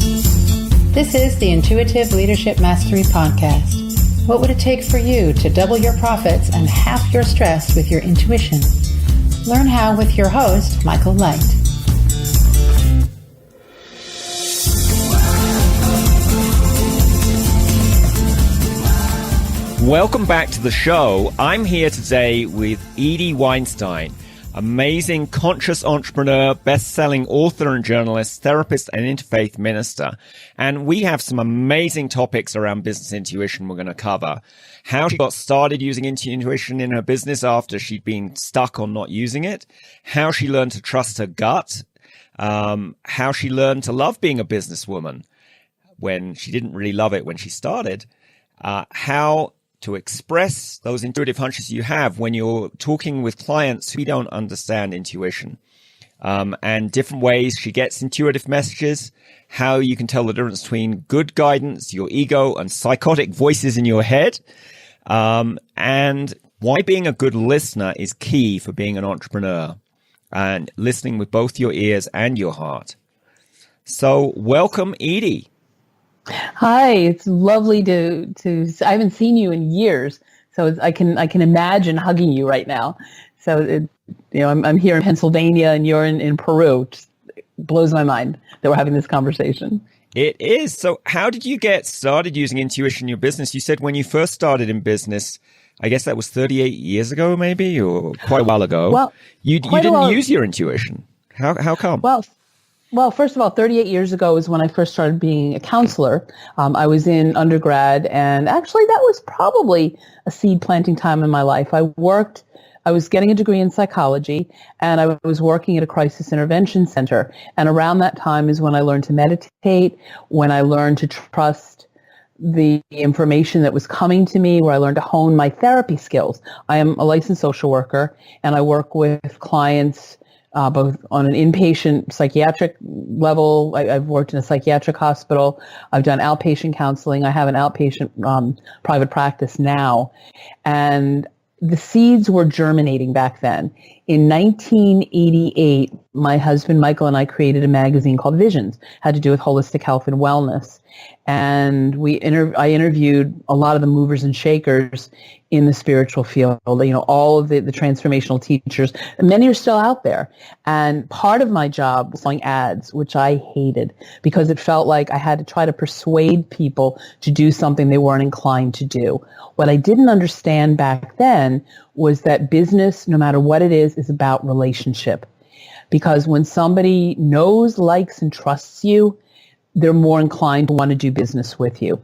This is the Intuitive Leadership Mastery Podcast. What would it take for you to double your profits and half your stress with your intuition? Learn how with your host, Michael Light. Welcome back to the show. I'm here today with Edie Weinstein, amazing conscious entrepreneur, best-selling author and journalist, therapist and interfaith minister. And we have some amazing topics around business intuition we're going to cover. How she got started using intuition in her business after she'd been stuck on not using it. How she learned to trust her gut. How she learned to love being a businesswoman when she didn't really love it when she started. How to express those intuitive hunches you have when you're talking with clients who don't understand intuition, and different ways she gets intuitive messages, how you can tell the difference between good guidance, your ego, and psychotic voices in your head, and why being a good listener is key for being an entrepreneur, and listening with both your ears and your heart. So welcome, Edie. Hi, it's lovely to I haven't seen you in years, so I can imagine hugging you right now. So I'm here in Pennsylvania and you're in Peru. It just blows my mind that we're having this conversation. It is. So how did you get started using intuition in your business? You said when you first started in business, I guess that was 38 years ago, maybe, or quite a while ago. Well, you didn't use your intuition. How come? Well, first of all, 38 years ago is when I first started being a counselor. I was in undergrad, and actually that was probably a seed planting time in my life. I was getting a degree in psychology, and I was working at a crisis intervention center. And around that time is when I learned to meditate, when I learned to trust the information that was coming to me, where I learned to hone my therapy skills. I am a licensed social worker, and I work with clients both on an inpatient psychiatric level. I've worked in a psychiatric hospital. I've done outpatient counseling. I have an outpatient private practice now. And the seeds were germinating back then. In 1988, my husband Michael and I created a magazine called Visions, had to do with holistic health and wellness. And I interviewed a lot of the movers and shakers in the spiritual field, all of the transformational teachers. Many are still out there. And part of my job was selling ads, which I hated because it felt like I had to try to persuade people to do something they weren't inclined to do. What I didn't understand back then was that business, no matter what it is about relationship. Because when somebody knows, likes, and trusts you, they're more inclined to want to do business with you.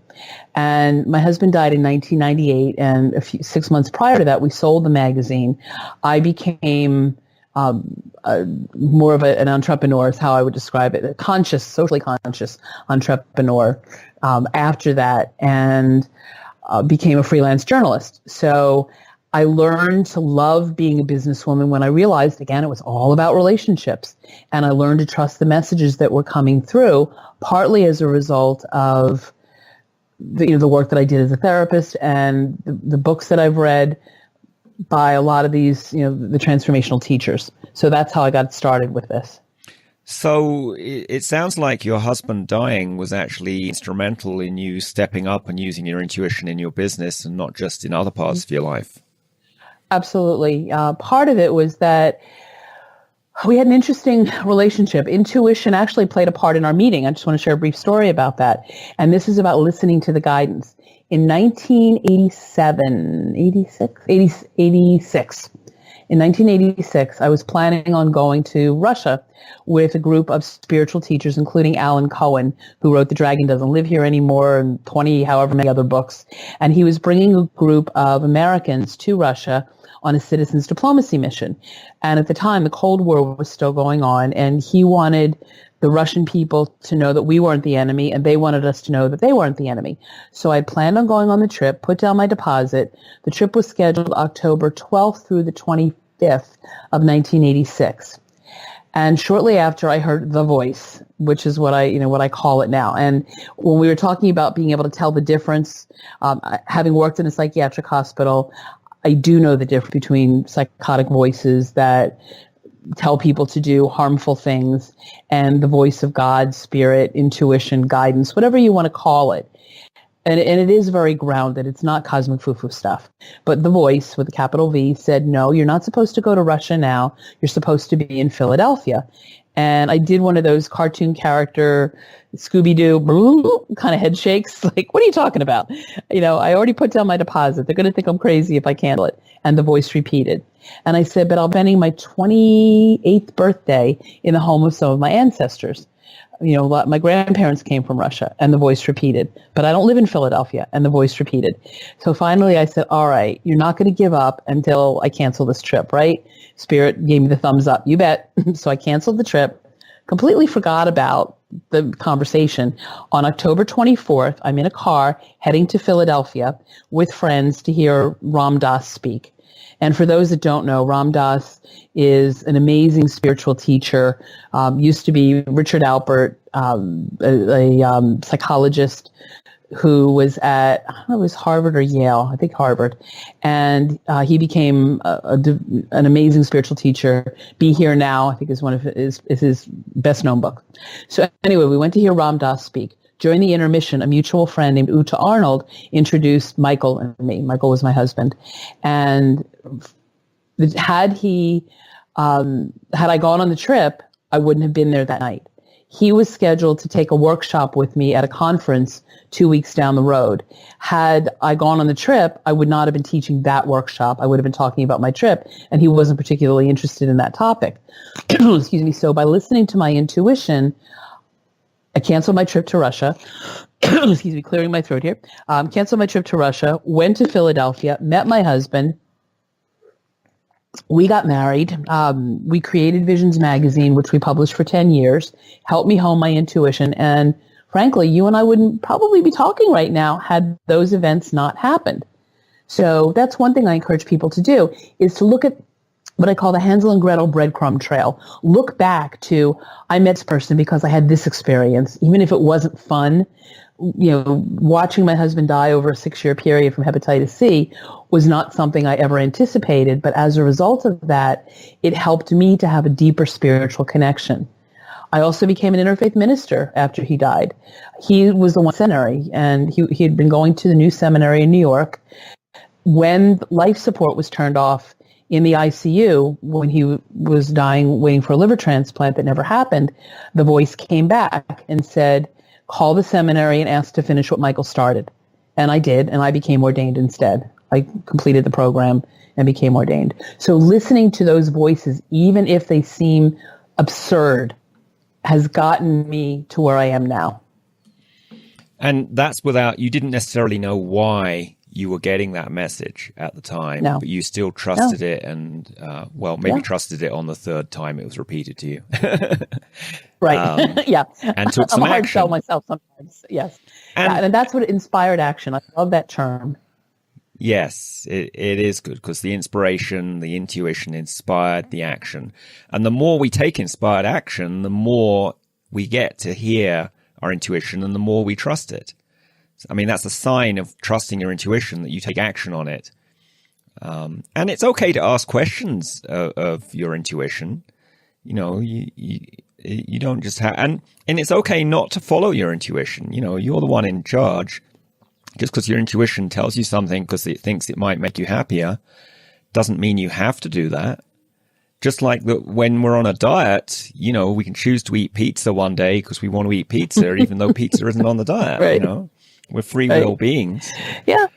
And my husband died in 1998, and 6 months prior to that, we sold the magazine. I became more of an entrepreneur, is how I would describe it, a socially conscious entrepreneur after that, and became a freelance journalist. So I learned to love being a businesswoman when I realized, again, it was all about relationships. And I learned to trust the messages that were coming through, partly as a result of the work that I did as a therapist and the books that I've read by a lot of these, the transformational teachers. So that's how I got started with this. So it sounds like your husband dying was actually instrumental in you stepping up and using your intuition in your business and not just in other parts of your life. Absolutely. Part of it was that we had an interesting relationship. Intuition actually played a part in our meeting. I just want to share a brief story about that. And this is about listening to the guidance. In 1986, I was planning on going to Russia with a group of spiritual teachers, including Alan Cohen, who wrote The Dragon Doesn't Live Here Anymore and 20, however many other books. And he was bringing a group of Americans to Russia on a citizens diplomacy mission. And at the time, the Cold War was still going on, and he wanted the Russian people to know that we weren't the enemy, and they wanted us to know that they weren't the enemy. So I planned on going on the trip, put down my deposit. The trip was scheduled October 12th through the 25th of 1986. And shortly after, I heard the voice, which is what I call it now. And when we were talking about being able to tell the difference, having worked in a psychiatric hospital, I do know the difference between psychotic voices that tell people to do harmful things, and the voice of God, spirit, intuition, guidance, whatever you want to call it. And it is very grounded. It's not cosmic foo-foo stuff. But the voice with a capital V said, no, you're not supposed to go to Russia now. You're supposed to be in Philadelphia. And I did one of those cartoon character Scooby-Doo kind of head shakes. Like, what are you talking about? I already put down my deposit. They're going to think I'm crazy if I cancel it. And the voice repeated. And I said, but I'll be spending my 28th birthday in the home of some of my ancestors. My grandparents came from Russia, and the voice repeated, but I don't live in Philadelphia, and the voice repeated. So finally I said, all right, you're not going to give up until I cancel this trip, right? Spirit gave me the thumbs up. You bet. So I canceled the trip, completely forgot about the conversation. On October 24th, I'm in a car heading to Philadelphia with friends to hear Ram Dass speak. And for those that don't know, Ram Dass is an amazing spiritual teacher, used to be Richard Alpert, a psychologist who was at, I don't know, it was Harvard or Yale, I think Harvard. And he became an amazing spiritual teacher. Be Here Now, I think is one of his best known book. So anyway, we went to hear Ram Dass speak. During the intermission, a mutual friend named Uta Arnold introduced Michael and me. Michael was my husband. And had I gone on the trip, I wouldn't have been there that night. He was scheduled to take a workshop with me at a conference 2 weeks down the road. Had I gone on the trip, I would not have been teaching that workshop. I would have been talking about my trip, and he wasn't particularly interested in that topic. Excuse me. So by listening to my intuition, I canceled my trip to Russia. Excuse me, clearing my throat here. Canceled my trip to Russia, went to Philadelphia, met my husband. We got married. We created Visions Magazine, which we published for 10 years, helped me hone my intuition. And frankly, you and I wouldn't probably be talking right now had those events not happened. So that's one thing I encourage people to do, is to look at what I call the Hansel and Gretel breadcrumb trail. Look back to, I met this person because I had this experience, even if it wasn't fun. Watching my husband die over a 6-year period from hepatitis C was not something I ever anticipated. But as a result of that, it helped me to have a deeper spiritual connection. I also became an interfaith minister after he died. He was the one seminary, and he had been going to the new seminary in New York. When life support was turned off in the ICU, when he was dying, waiting for a liver transplant that never happened, the voice came back and said, call the seminary and ask to finish what Michael started. And I did, and I became ordained instead. I completed the program and became ordained. So listening to those voices, even if they seem absurd, has gotten me to where I am now. And that's without, you didn't necessarily know why you were getting that message at the time, but you still trusted it, and trusted it on the third time it was repeated to you. Right. Yeah. And took some I'm a hard action. sell myself sometimes. Yes. And that's what inspired action. I love that term. Yes, it is good, because the inspiration, the intuition inspired the action. And the more we take inspired action, the more we get to hear our intuition and the more we trust it. I mean, that's a sign of trusting your intuition, that you take action on it. And it's okay to ask questions of your intuition. You don't just have, and it's okay not to follow your intuition. You're the one in charge. Just because your intuition tells you something because it thinks it might make you happier doesn't mean you have to do that. Just like when we're on a diet, we can choose to eat pizza one day because we want to eat pizza, even though pizza isn't on the diet. Right. We're free will beings. Yeah.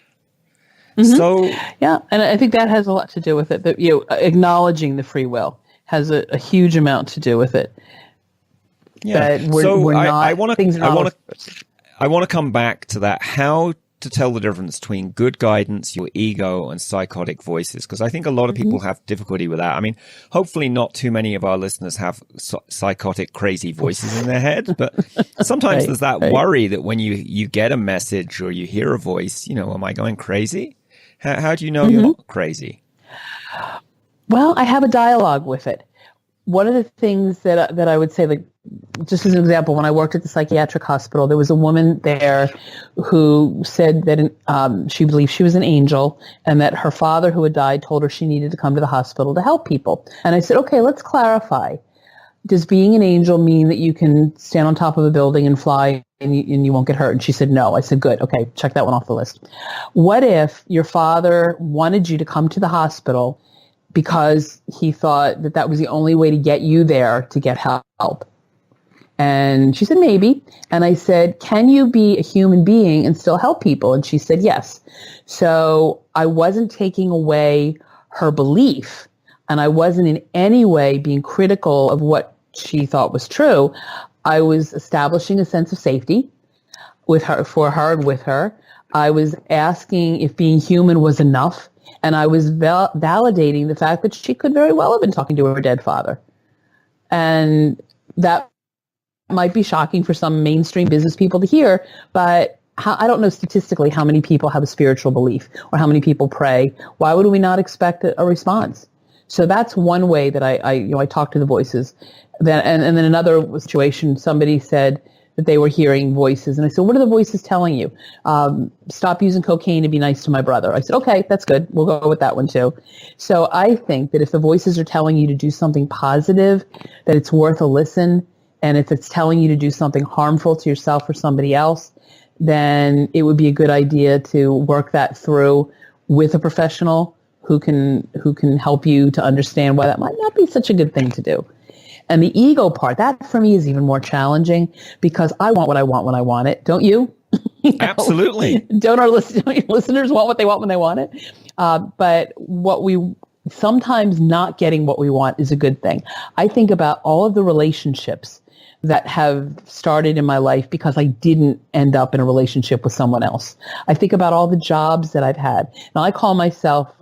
Mm-hmm. So yeah, and I think that has a lot to do with it. That acknowledging the free will has a huge amount to do with it. Yeah. That we're not. I want to come back to that. How to tell the difference between good guidance, your ego, and psychotic voices, because I think a lot of people have difficulty with that. I mean, hopefully not too many of our listeners have psychotic, crazy voices in their head, but sometimes there's that worry that when you get a message or you hear a voice, am I going crazy? How do you know you're not crazy? Well, I have a dialogue with it. one of the things that I would say, like, just as an example, when I worked at the psychiatric hospital, there was a woman there who said that she believed she was an angel and that her father, who had died, told her she needed to come to the hospital to help people. And I said, okay, let's clarify. Does being an angel mean that you can stand on top of a building and fly and you won't get hurt? And she said, no. I said, good. Okay, check that one off the list. What if your father wanted you to come to the hospital because he thought that that was the only way to get you there to get help? And she said, maybe. And I said, can you be a human being and still help people? And she said, yes. So I wasn't taking away her belief, and I wasn't in any way being critical of what she thought was true. I was establishing a sense of safety with her, for her and with her. I was asking if being human was enough. And I was validating the fact that she could very well have been talking to her dead father. And that might be shocking for some mainstream business people to hear, but I don't know statistically how many people have a spiritual belief or how many people pray. Why would we not expect a response? So that's one way that I talk to the voices. And then another situation, somebody said that they were hearing voices. And I said, what are the voices telling you? Stop using cocaine and be nice to my brother. I said, okay, that's good. We'll go with that one too. So I think that if the voices are telling you to do something positive, that it's worth a listen. And if it's telling you to do something harmful to yourself or somebody else, then it would be a good idea to work that through with a professional who can help you to understand why that might not be such a good thing to do. And the ego part, that for me is even more challenging because I want what I want when I want it. Don't you? Absolutely. Don't your listeners want what they want when they want it? But what we sometimes not getting what we want is a good thing. I think about all of the relationships that have started in my life because I didn't end up in a relationship with someone else. I think about all the jobs that I've had. Now, I call myself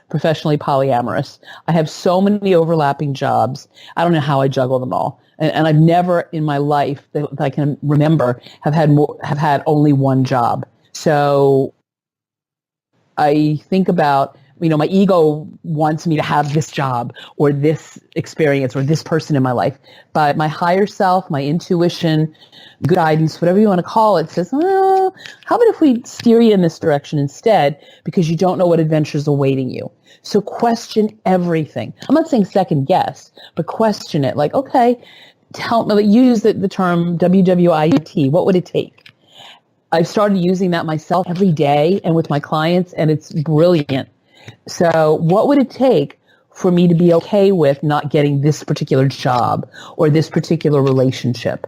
professionally polyamorous. I have so many overlapping jobs. I don't know how I juggle them all. And I've never in my life that I can remember have had only one job. So I think about, my ego wants me to have this job or this experience or this person in my life. But my higher self, my intuition, good guidance, whatever you want to call it, says, how about if we steer you in this direction instead because you don't know what adventures are awaiting you. So question everything. I'm not saying second guess, but question it. Like, okay, tell me, use the term WWIT. What would it take? I've started using that myself every day and with my clients, and it's brilliant. So what would it take for me to be okay with not getting this particular job or this particular relationship?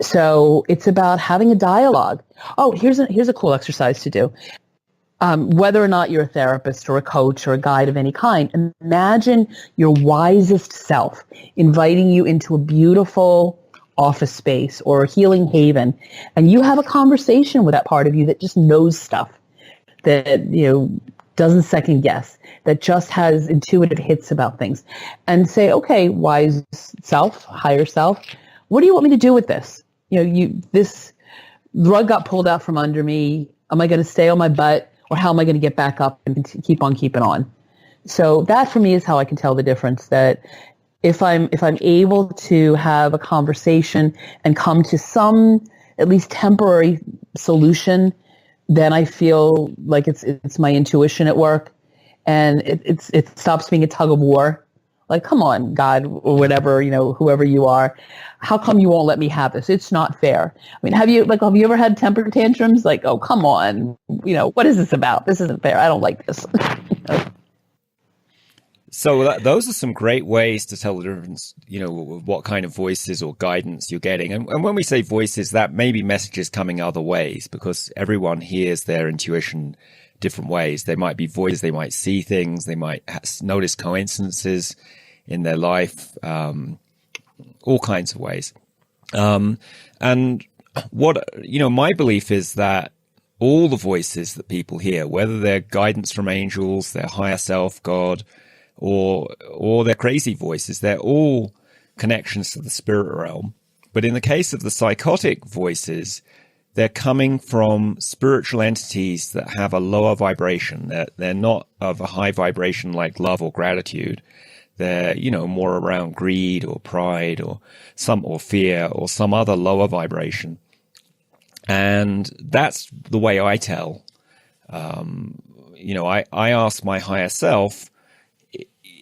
So it's about having a dialogue. Oh, here's a cool exercise to do. Whether or not you're a therapist or a coach or a guide of any kind, imagine your wisest self inviting you into a beautiful office space or a healing haven, and you have a conversation with that part of you that just knows stuff, that, doesn't second guess, that just has intuitive hits about things, and say, okay, wise self, higher self, what do you want me to do with this? This rug got pulled out from under me. Am I going to stay on my butt, or how am I going to get back up and keep on keeping on? So that for me is how I can tell the difference, that if I'm able to have a conversation and come to some at least temporary solution, then I feel like it's my intuition at work, and it stops being a tug of war. Like, come on, God, or whatever, whoever you are, how come you won't let me have this? It's not fair. I mean, have you ever had temper tantrums? Like, oh, come on, what is this about? This isn't fair. I don't like this. So those are some great ways to tell the difference, what kind of voices or guidance you're getting. And when we say voices, that may be messages coming other ways, because everyone hears their intuition different ways. They might be voices, they might see things, they might notice coincidences in their life, all kinds of ways. And what, my belief is that all the voices that people hear, whether they're guidance from angels, their higher self, God, or their crazy voices, they're all connections to the spirit realm. But in the case of the psychotic voices, they're coming from spiritual entities that have a lower vibration. They're not of a high vibration like love or gratitude. They're, more around greed or pride or fear or some other lower vibration. And that's the way I tell. I ask my higher self,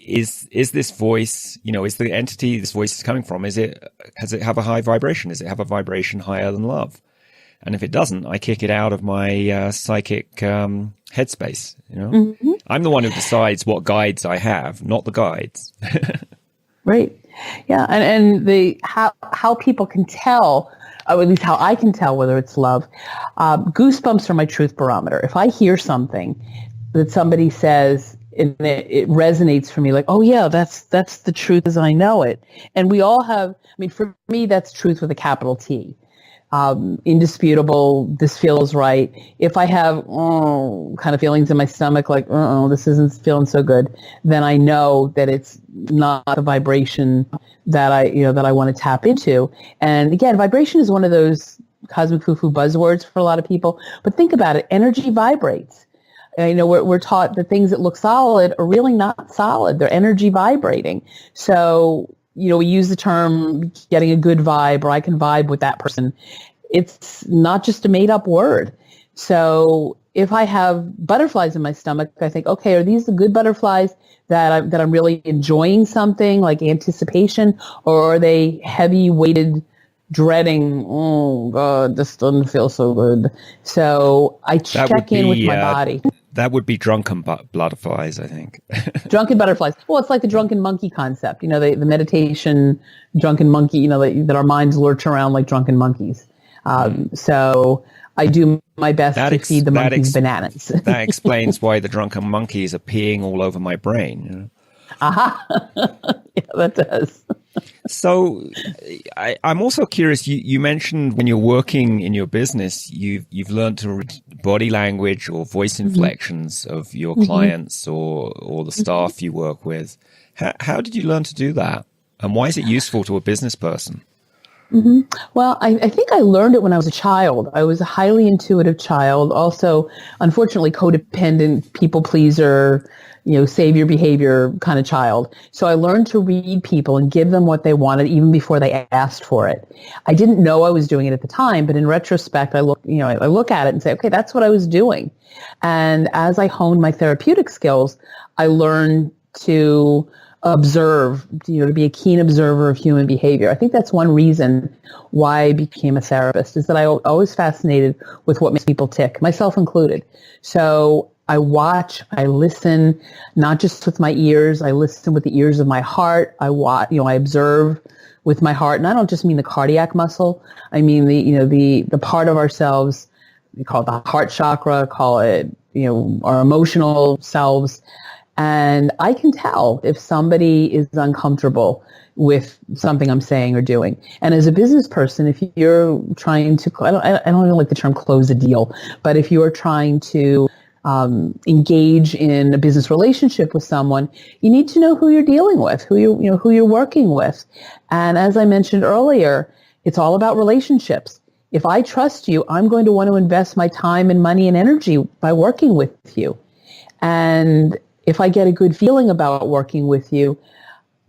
is this voice, is the entity this voice is coming from, does it have a high vibration? Does it have a vibration higher than love? And if it doesn't, I kick it out of my psychic headspace. Mm-hmm. I'm the one who decides what guides I have, not the guides. Right. Yeah. And how people can tell, or at least how I can tell whether it's love. Goosebumps are my truth barometer. If I hear something that somebody says and it resonates for me, like, oh yeah, that's the truth as I know it. And we all have, for me, that's truth with a capital T. Indisputable, this feels right. If I have kind of feelings in my stomach, like this isn't feeling so good, then I know that it's not a vibration that I want to tap into. And again, vibration is one of those cosmic foo-foo buzzwords for a lot of people. But think about it: energy vibrates. We're taught that things that look solid are really not solid; they're energy vibrating. So we use the term getting a good vibe, or I can vibe with that person. It's not just a made up word. So if I have butterflies in my stomach, I think, okay, are these the good butterflies that I'm really enjoying something like anticipation, or are they heavy weighted dreading? Oh God, this doesn't feel so good. So I check in with my body. That would be drunken butterflies, I think. Drunken butterflies. Well, it's like the drunken monkey concept. The meditation drunken monkey. That our minds lurch around like drunken monkeys. So I do my best to feed the monkeys bananas. That explains why the drunken monkeys are peeing all over my brain. Aha! Yeah, that does. So I'm also curious, you mentioned when you're working in your business, you've learned to read body language or voice inflections of your clients or the staff you work with. How did you learn to do that? And why is it useful to a business person? Mm-hmm. Well, I think I learned it when I was a child. I was a highly intuitive child, also, unfortunately, codependent, people pleaser, savior behavior kind of child. So I learned to read people and give them what they wanted even before they asked for it. I didn't know I was doing it at the time, but in retrospect, I look at it and say, okay, that's what I was doing. And as I honed my therapeutic skills, I learned to observe, to be a keen observer of human behavior. I think that's one reason why I became a therapist, is that I always fascinated with what makes people tick, myself included. So I watch, I listen, not just with my ears, I listen with the ears of my heart. I watch, I observe with my heart. And I don't just mean the cardiac muscle. I mean the part of ourselves, we call it the heart chakra, call it, our emotional selves. And I can tell if somebody is uncomfortable with something I'm saying or doing. And as a business person, if you're trying to, I don't even like the term close a deal, but if you're trying to engage in a business relationship with someone, you need to know who you're dealing with, who you're working with. And as I mentioned earlier, it's all about relationships. If I trust you, I'm going to want to invest my time and money and energy by working with you. And if I get a good feeling about working with you,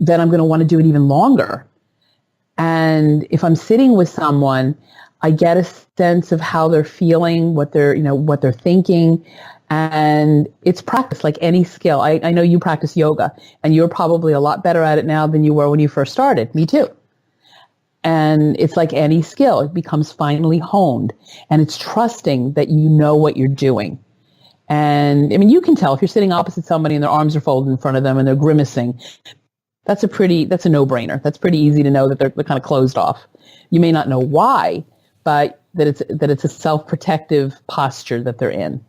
then I'm going to want to do it even longer. And if I'm sitting with someone, I get a sense of how they're feeling, what they're thinking. And it's practice like any skill. I know you practice yoga, and you're probably a lot better at it now than you were when you first started. Me too. And it's like any skill. It becomes finely honed. And it's trusting that you know what you're doing. And you can tell if you're sitting opposite somebody and their arms are folded in front of them and they're grimacing. That's a no-brainer. That's pretty easy to know that they're kind of closed off. You may not know why, but that it's a self-protective posture that they're in.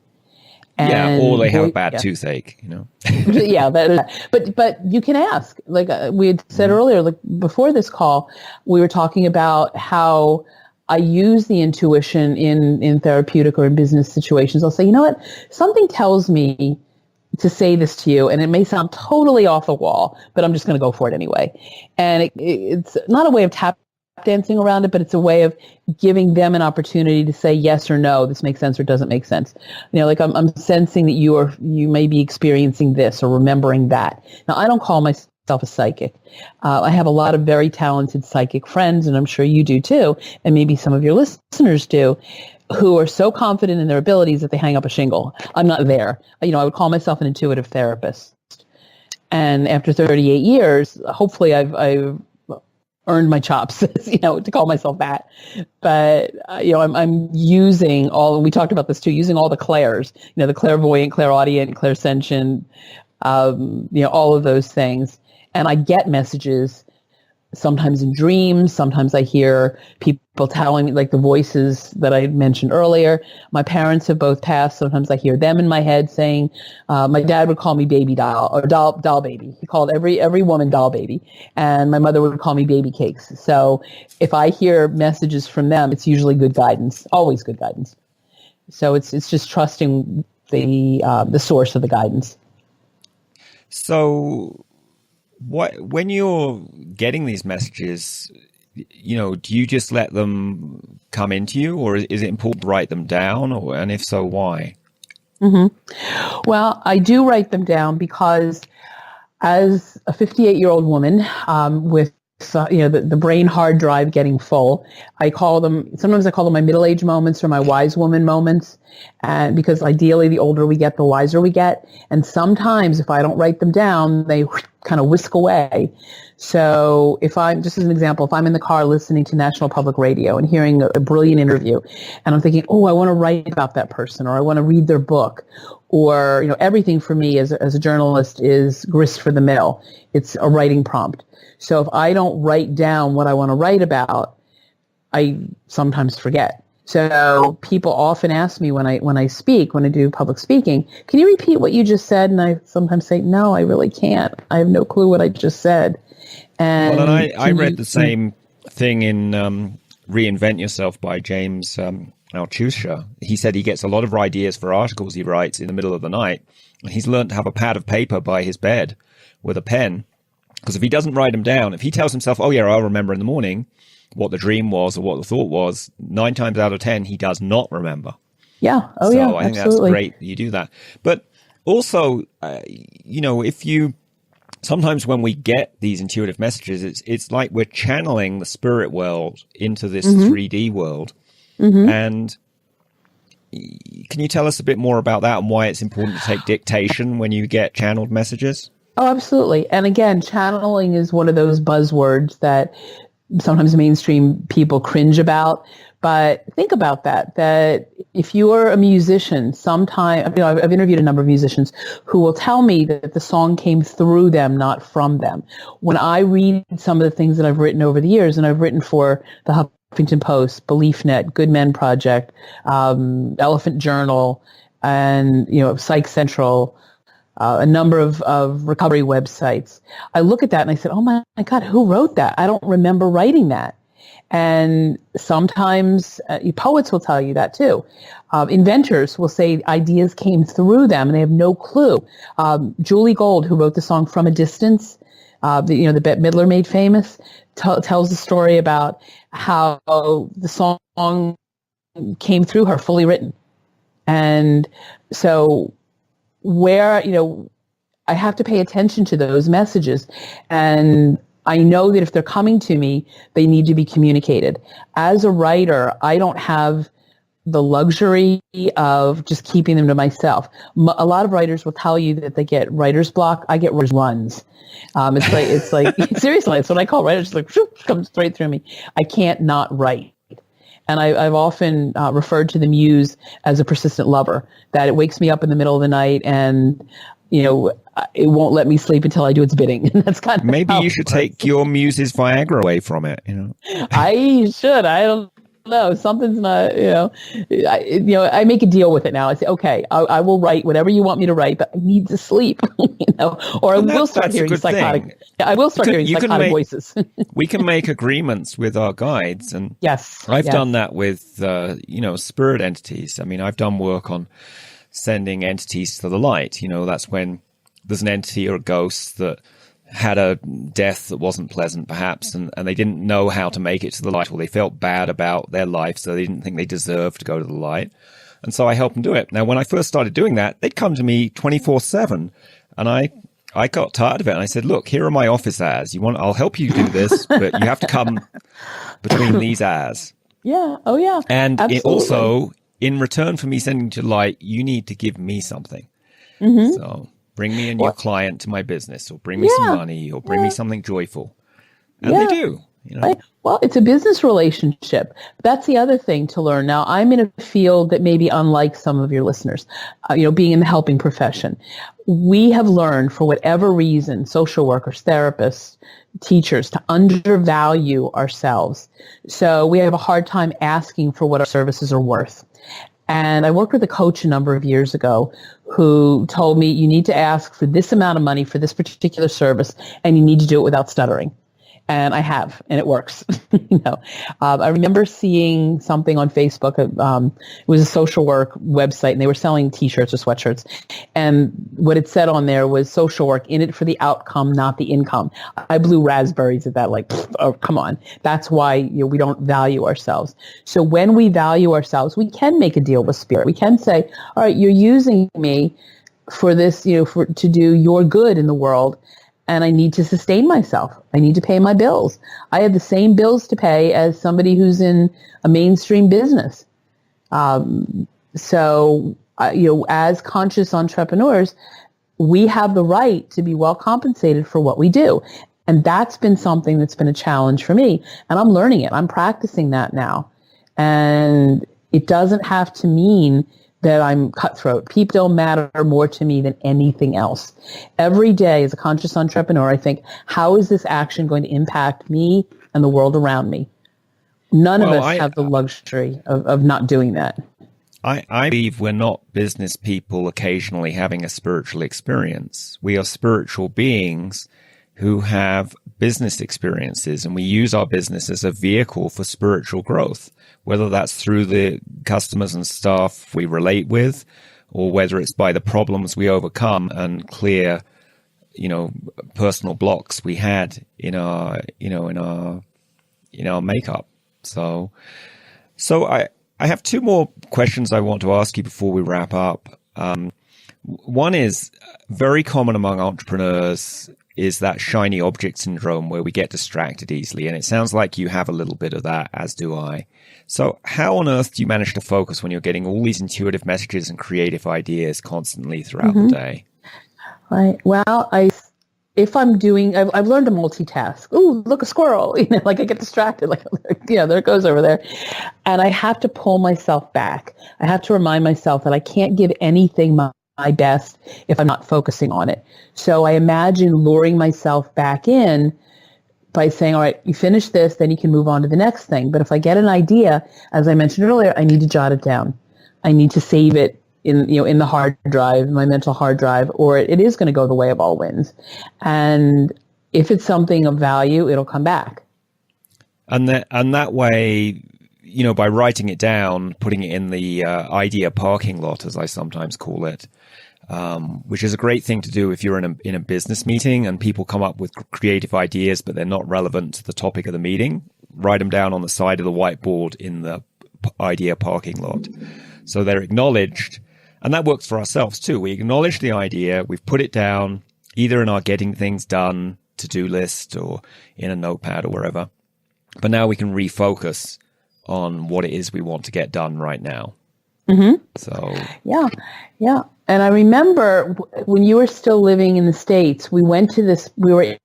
And or they have a bad toothache, Yeah, but you can ask. Like we had said earlier, like before this call, we were talking about how I use the intuition in therapeutic or in business situations. I'll say, you know what? Something tells me to say this to you, and it may sound totally off the wall, but I'm just going to go for it anyway. And it's not a way of tap dancing around it, but it's a way of giving them an opportunity to say yes or no, this makes sense or doesn't make sense. Like I'm sensing that you may be experiencing this or remembering that. Now, I don't call myself a psychic. I have a lot of very talented psychic friends, and I'm sure you do too, and maybe some of your listeners do, who are so confident in their abilities that they hang up a shingle. I'm not there. I would call myself an intuitive therapist. And after 38 years, hopefully I've earned my chops, to call myself that. But, I'm using we talked about this too, using all the clairs, the clairvoyant, clairaudient, clairsentient, all of those things. And I get messages sometimes in dreams. Sometimes I hear people telling me, like the voices that I mentioned earlier. My parents have both passed. Sometimes I hear them in my head saying, my dad would call me baby doll or doll baby. He called every woman doll baby. And my mother would call me baby cakes. So if I hear messages from them, it's usually good guidance, always good guidance. So it's just trusting the source of the guidance. So when you're getting these messages, do you just let them come into you, or is it important to write them down? And if so, why? Mm-hmm. Well, I do write them down because as a 58-year-old woman with the brain hard drive getting full, sometimes I call them my middle-age moments or my wise woman moments. And because ideally the older we get, the wiser we get. And sometimes if I don't write them down, they kind of whisk away. So just as an example, if I'm in the car listening to National Public Radio and hearing a brilliant interview, and I'm thinking, I want to write about that person, or I want to read their book, or, everything for me as a journalist is grist for the mill. It's a writing prompt. So if I don't write down what I want to write about, I sometimes forget. So people often ask me when I speak, when I do public speaking, can you repeat what you just said? And I sometimes say, no, I really can't. I have no clue what I just said. And I read the same thing in Reinvent Yourself by James Altucher. He said he gets a lot of ideas for articles he writes in the middle of the night. And he's learned to have a pad of paper by his bed with a pen. Because if he doesn't write them down, if he tells himself, I'll remember in the morning what the dream was or what the thought was, 9 times out of 10, he does not remember. Yeah. So I think absolutely. that's great that you do that. But also, sometimes when we get these intuitive messages, it's like we're channeling the spirit world into this 3D world. Mm-hmm. And can you tell us a bit more about that and why it's important to take dictation when you get channeled messages? Oh, absolutely. And again, channeling is one of those buzzwords that sometimes mainstream people cringe about. But think about that if you are a musician, I've interviewed a number of musicians who will tell me that the song came through them, not from them. When I read some of the things that I've written over the years, and I've written for the Huffington Post, BeliefNet, Good Men Project, Elephant Journal, and, Psych Central, a number of recovery websites. I look at that and I said, oh my God, who wrote that? I don't remember writing that. And sometimes poets will tell you that too. Inventors will say ideas came through them and they have no clue. Julie Gold, who wrote the song From a Distance, the Bette Midler made famous, tells the story about how the song came through her fully written. And so I have to pay attention to those messages. And I know that if they're coming to me, they need to be communicated. As a writer, I don't have the luxury of just keeping them to myself. A lot of writers will tell you that they get writer's block. I get writer's runs. It's like seriously, it's what I call writer's like comes straight through me. I can't not write. And I've often referred to the muse as a persistent lover, that it wakes me up in the middle of the night and, it won't let me sleep until I do its bidding. And that's kind of maybe you should take your muse's Viagra away from it. I should. I don't know. Something's not. I make a deal with it now. I say, okay, I will write whatever you want me to write, but I need to sleep. Or I will start hearing psychotic. I will start hearing psychotic voices. We can make agreements with our guides, and yes, I've done that with spirit entities. I mean, I've done work on sending entities to the light. That's when there's an entity or a ghost that had a death that wasn't pleasant, perhaps, and they didn't know how to make it to the light, or they felt bad about their life, so they didn't think they deserved to go to the light. And so I helped them do it. Now, when I first started doing that, they'd come to me 24/7, and I I got tired of it and I said, look, here are my office ads. I'll help you do this, but you have to come between these ads. Yeah. Oh, yeah. And Absolutely. it also, in return for me sending to light, you need to give me something. So bring me a new client to my business, or bring me some money, or bring me something joyful. And they do. Well, it's a business relationship. That's the other thing to learn. Now, I'm in a field that may be unlike some of your listeners, being in the helping profession. We have learned, for whatever reason, social workers, therapists, teachers, to undervalue ourselves. So we have a hard time asking for what our services are worth. And I worked with a coach a number of years ago who told me, you need to ask for this amount of money for this particular service, and you need to do it without stuttering. And I have, and it works. I remember seeing something on Facebook. It was a social work website, and they were selling T-shirts or sweatshirts. And what it said on there was social work, in it for the outcome, not the income. I blew raspberries at that, like, oh, come on. That's why we don't value ourselves. So when we value ourselves, we can make a deal with spirit. We can say, all right, you're using me for this, to do your good in the world. And I need to sustain myself. I need to pay my bills. I have the same bills to pay as somebody who's in a mainstream business. So, as conscious entrepreneurs, we have the right to be well compensated for what we do. And that's been something that's been a challenge for me. And I'm learning it. I'm practicing that now. And it doesn't have to mean that I'm cutthroat. People don't matter more to me than anything else. Every day as a conscious entrepreneur, I think, how is this action going to impact me and the world around me? None of us have the luxury of not doing that. I believe we're not business people occasionally having a spiritual experience. We are spiritual beings who have business experiences, and we use our business as a vehicle for spiritual growth, whether that's through the customers and staff we relate with, or whether it's by the problems we overcome and clear, personal blocks we had in our makeup. So I have two more questions I want to ask you before we wrap up. One is very common among entrepreneurs is that shiny object syndrome, where we get distracted easily. And it sounds like you have a little bit of that, as do I. So how on earth do you manage to focus when you're getting all these intuitive messages and creative ideas constantly throughout the day? Right. Well, if I'm doing, I've learned to multitask. Ooh, look, a squirrel. Like I get distracted. Like, there it goes over there. And I have to pull myself back. I have to remind myself that I can't give anything my best if I'm not focusing on it. So I imagine luring myself back in by saying, all right, you finish this, then you can move on to the next thing. But if I get an idea, as I mentioned earlier, I need to jot it down. I need to save it in the hard drive, my mental hard drive, or it is going to go the way of all winds. And if it's something of value, it'll come back. And that way, by writing it down, putting it in the idea parking lot, as I sometimes call it, which is a great thing to do if you're in a business meeting and people come up with creative ideas, but they're not relevant to the topic of the meeting. Write them down on the side of the whiteboard in the idea parking lot. So they're acknowledged. And that works for ourselves too. We acknowledge the idea. We've put it down either in our getting things done to-do list or in a notepad or wherever. But now we can refocus on what it is we want to get done right now. Mm-hmm. So yeah. And I remember when you were still living in the States, we were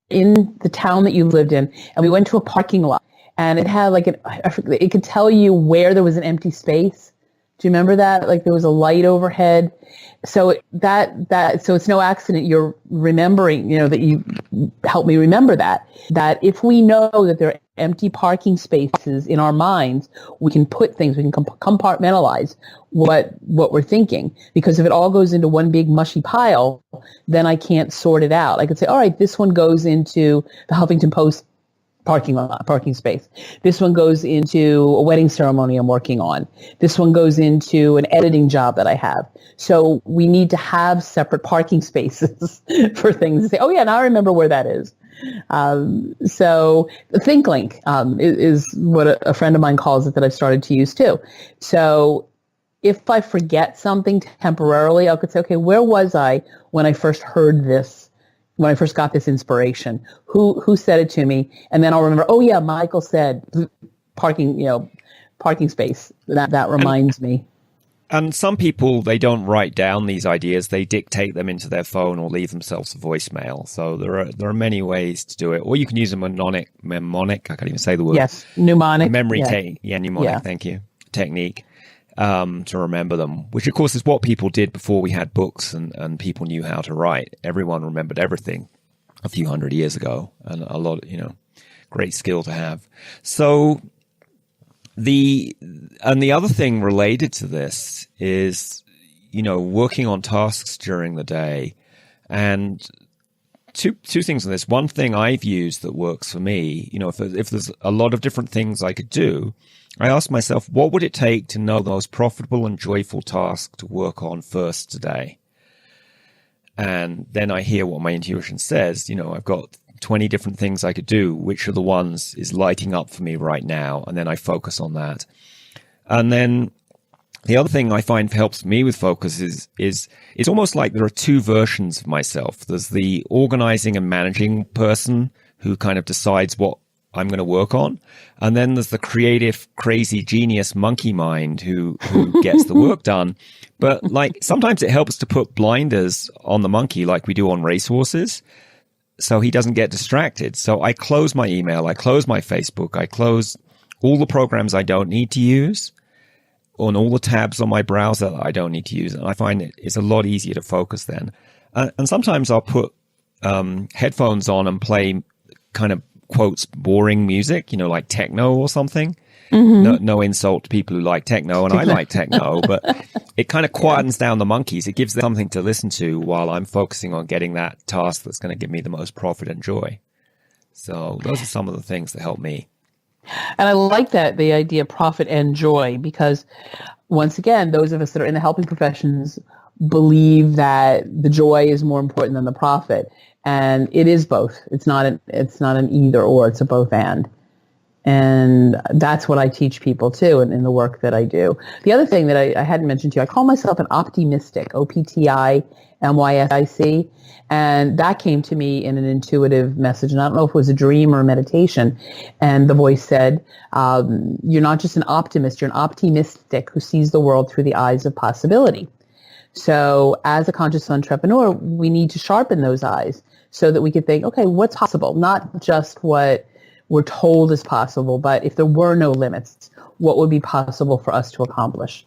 in the town that you lived in, and we went to a parking lot, and it had it could tell you where there was an empty space. Do you remember that? Like there was a light overhead. So so it's no accident you're remembering, that you helped me remember that if we know that there are empty parking spaces in our minds, we can put things, we can compartmentalize what we're thinking. Because if it all goes into one big mushy pile, then I can't sort it out. I could say, all right, this one goes into the Huffington Post parking space. This one goes into a wedding ceremony I'm working on. This one goes into an editing job that I have. So we need to have separate parking spaces for things to say, oh yeah, now I remember where that is. So the ThinkLink is what a friend of mine calls it, that I've started to use too. So if I forget something temporarily, I could say, okay, where was I when I first heard this when I first got this inspiration? Who said it to me? And then I'll remember, oh yeah, Michael said parking space. That reminds me. And some people, they don't write down these ideas. They dictate them into their phone or leave themselves a voicemail. So there are many ways to do it. Or you can use a mnemonic. I can't even say the word. Yes, mnemonic. Mnemonic. Yeah. Thank you. Technique to remember them, which of course is what people did before we had books and people knew how to write. Everyone remembered everything a few hundred years ago, and a lot, great skill to have. So the other thing related to this is, working on tasks during the day. And two things on this. One thing I've used that works for me, if there's a lot of different things I could do, I ask myself, what would it take to know the most profitable and joyful task to work on first today? And then I hear what my intuition says. I've got 20 different things I could do. Which of the ones is lighting up for me right now? And then I focus on that. And then the other thing I find helps me with focus is it's almost like there are two versions of myself. There's the organizing and managing person who kind of decides what I'm going to work on. And then there's the creative, crazy genius monkey mind who gets the work done. But sometimes it helps to put blinders on the monkey like we do on racehorses, so he doesn't get distracted. So I close my email, I close my Facebook, I close all the programs I don't need to use, on all the tabs on my browser that I don't need to use. And I find it's a lot easier to focus then. And sometimes I'll put headphones on and play kind of, quotes, boring music, like techno or something. Mm-hmm. No insult to people who like techno, and I like techno, but it kind of quietens down the monkeys. It gives them something to listen to while I'm focusing on getting that task that's going to give me the most profit and joy. So those are some of the things that help me. And I like the idea of profit and joy, because once again, those of us that are in the helping professions believe that the joy is more important than the profit. And it is both. It's not an either or, it's a both and. And that's what I teach people too in the work that I do. The other thing that I hadn't mentioned to you, I call myself an optimistic, OPTIMYSIC. And that came to me in an intuitive message. And I don't know if it was a dream or a meditation. And the voice said, you're not just an optimist, you're an optimistic who sees the world through the eyes of possibility. So as a conscious entrepreneur, we need to sharpen those eyes so that we could think, okay, what's possible? Not just what we're told is possible, but if there were no limits, what would be possible for us to accomplish?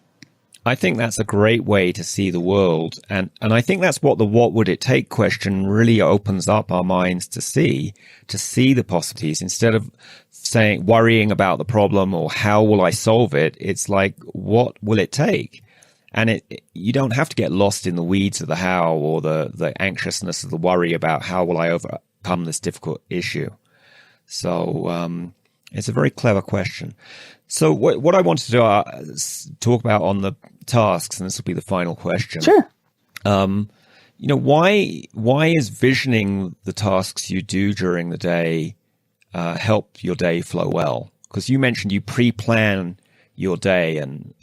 I think that's a great way to see the world. And I think that's what the what would it take question really opens up our minds to see the possibilities. Instead of worrying about the problem or how will I solve it, it's like, what will it take? And you don't have to get lost in the weeds of the how or the anxiousness of the worry about how will I overcome this difficult issue. So it's a very clever question. So what I want to do is talk about on the tasks, and this will be the final question. Sure. Why is visioning the tasks you do during the day help your day flow well? Because you mentioned you pre-plan your day and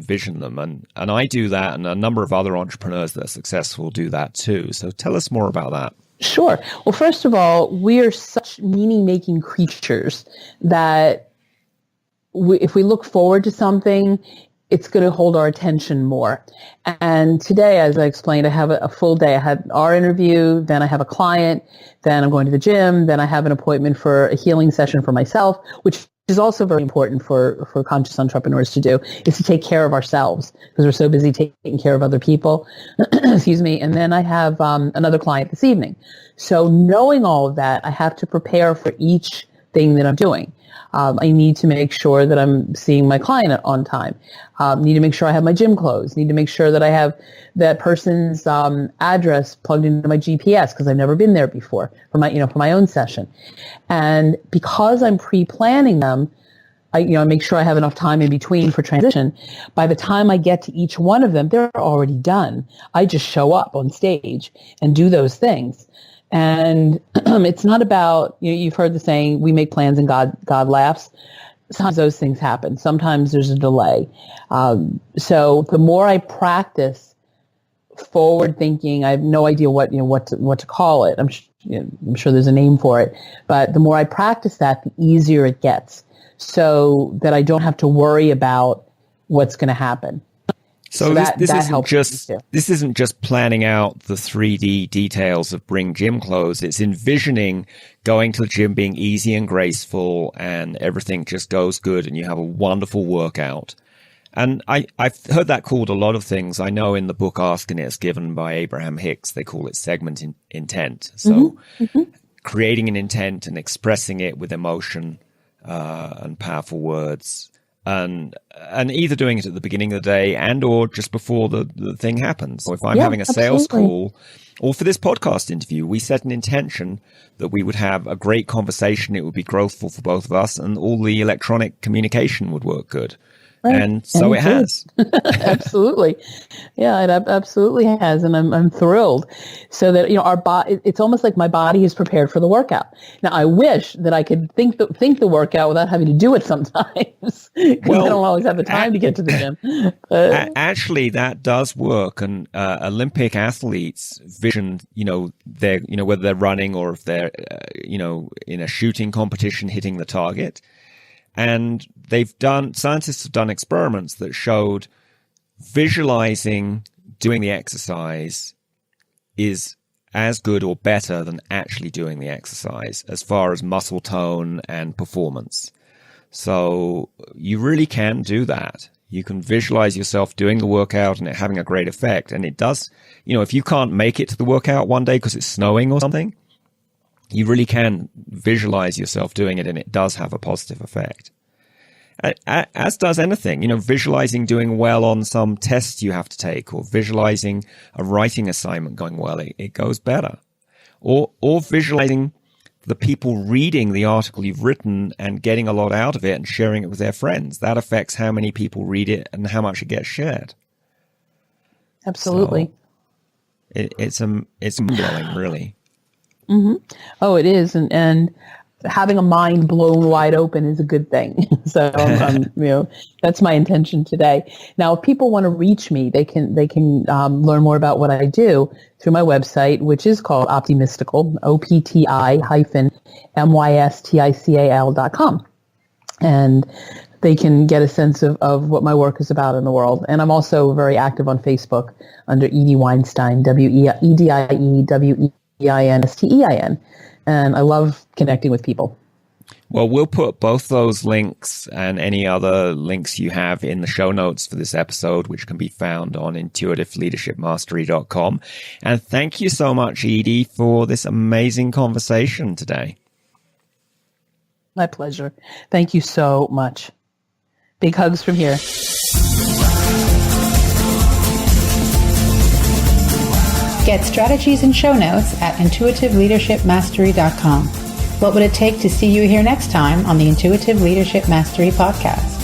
vision them. And I do that, and a number of other entrepreneurs that are successful do that too. So tell us more about that. Sure. Well, first of all, we are such meaning-making creatures that if we look forward to something, it's going to hold our attention more. And today, as I explained, I have a full day. I had our interview, then I have a client, then I'm going to the gym, then I have an appointment for a healing session for myself, which is also very important for conscious entrepreneurs to do, is to take care of ourselves because we're so busy taking care of other people. Excuse me. And then I have another client this evening. So knowing all of that, I have to prepare for each thing that I'm doing. I need to make sure that I'm seeing my client on time. Need to make sure I have my gym clothes. Need to make sure that I have that person's address plugged into my GPS because I've never been there before for my own session. And because I'm pre-planning them, I make sure I have enough time in between for transition. By the time I get to each one of them, they're already done. I just show up on stage and do those things. And it's not about, you've heard the saying, we make plans and God laughs. Sometimes those things happen. Sometimes there's a delay. So the more I practice forward thinking. I have no idea what to call it. I'm sure there's a name for it, but the more I practice that, the easier it gets, so that I don't have to worry about what's going to happen. So this isn't just planning out the 3D details of bring gym clothes. It's envisioning going to the gym being easy and graceful, and everything just goes good, and you have a wonderful workout. And I've heard that called a lot of things. I know in the book Asking It's given by Abraham Hicks, they call it segment intent. So creating an intent and expressing it with emotion and powerful words. And either doing it at the beginning of the day and or just before the thing happens. So if I'm having a sales call, or for this podcast interview, we set an intention that we would have a great conversation. It would be growthful for both of us, and all the electronic communication would work good. Right. And so it has. Absolutely. Yeah, it absolutely has. And I'm thrilled. So that, our body, it's almost like my body is prepared for the workout. Now, I wish that I could think the workout without having to do it sometimes, because I don't always have the time to get to the gym. Actually, that does work. And Olympic athletes vision, whether they're running or if they're, in a shooting competition hitting the target. And scientists have done experiments that showed visualizing doing the exercise is as good or better than actually doing the exercise as far as muscle tone and performance. So you really can do that. You can visualize yourself doing the workout and it having a great effect. And it does, if you can't make it to the workout one day because it's snowing or something, you really can visualize yourself doing it, and it does have a positive effect. As does anything, visualizing doing well on some test you have to take, or visualizing a writing assignment going well, it goes better. Or visualizing the people reading the article you've written and getting a lot out of it and sharing it with their friends. That affects how many people read it and how much it gets shared. Absolutely. So it's mind-blowing, really. Mm-hmm. Oh, it is. And having a mind blown wide open is a good thing. So, that's my intention today. Now, if people want to reach me, they can learn more about what I do through my website, which is called Optimistical, OPTI-MYSTICAL.com. And they can get a sense of what my work is about in the world. And I'm also very active on Facebook under Edie Weinstein, WEDIEWEINSTEIN. And I love connecting with people. Well, we'll put both those links and any other links you have in the show notes for this episode, which can be found on intuitiveleadershipmastery.com. And thank you so much, Edie, for this amazing conversation today. My pleasure. Thank you so much. Big hugs from here. Get strategies and show notes at intuitiveleadershipmastery.com. What would it take to see you here next time on the Intuitive Leadership Mastery Podcast?